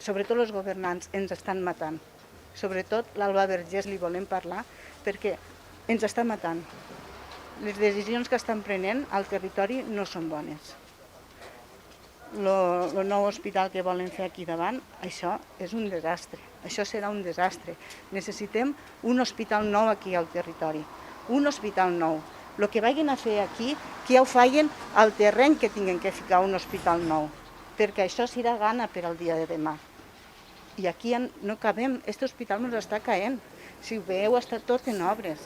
sobretot els governants, ens estan matant. Sobretot l'Alba Vergés li volem parlar perquè ens està matant. Les decisions que estan prenent al territori no són bones. El nou hospital que volen fer aquí davant, això és un desastre. Això serà un desastre. Necessitem un hospital nou aquí al territori. Un hospital nou. El que vagin a fer aquí, que ja ho facin al terreny que tinguin que ficar un hospital nou, perquè això serà gana per al dia de demà. I aquí no cabem, aquest hospital ens està caent. Si ho veieu, està tot en obres.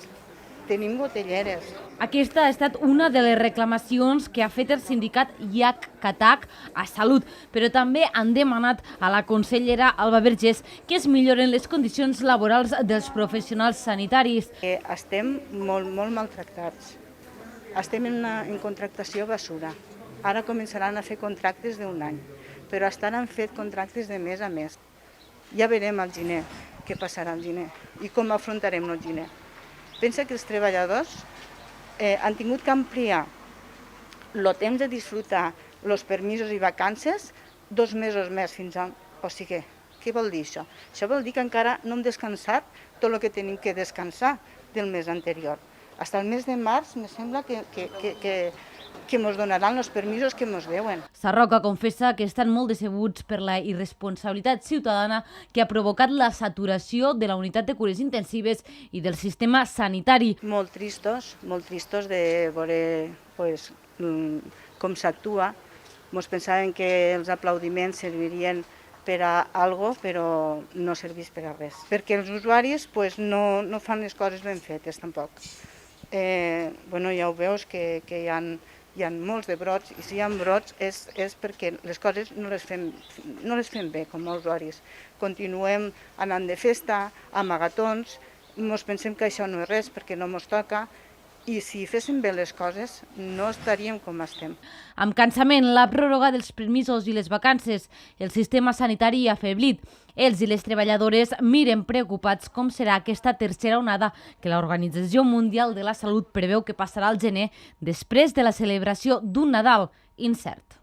Tenim gotelleres. Aquesta ha estat una de les reclamacions que ha fet el sindicat IAC-CATAC a Salut, però també han demanat a la consellera Alba Vergés que es milloren les condicions laborals dels professionals sanitaris. Estem molt maltractats. Estem en contractació basura. Ara començaran a fer contractes d'un any, però han fet contractes de mes a mes. Ja veurem al gener què passarà al gener i com afrontarem el gener. Pensa que els treballadors han tingut que ampliar el temps de disfrutar els permisos i vacances 2 mesos més fins a... O sigui, què vol dir això? Això vol dir que encara no hem descansat tot el que tenim que descansar del mes anterior. Fins al mes de març, me sembla que ens donaran els permisos que ens deuen. Sarroca confessa que estan molt decebuts per la irresponsabilitat ciutadana que ha provocat la saturació de la unitat de cures intensives i del sistema sanitari. Molt tristos de veure com s'actua. Ens pensàvem que els aplaudiments servirien per a alguna cosa, però no serveix per a res. Perquè els usuaris no fan les coses ben fetes, tampoc. Ja ho veus que hi ha molts de brots, i si hi ha brots és perquè les coses no les fem bé com a usuaris. Continuem anant de festa, amagatons, ens pensem que això no és res perquè no ens toca, i si féssim bé les coses no estaríem com estem. Amb cansament, la pròrroga dels permisos i les vacances, el sistema sanitari ha afeblit. Ells i les treballadores miren preocupats com serà aquesta tercera onada que l'Organització Mundial de la Salut preveu que passarà al gener després de la celebració d'un Nadal incert.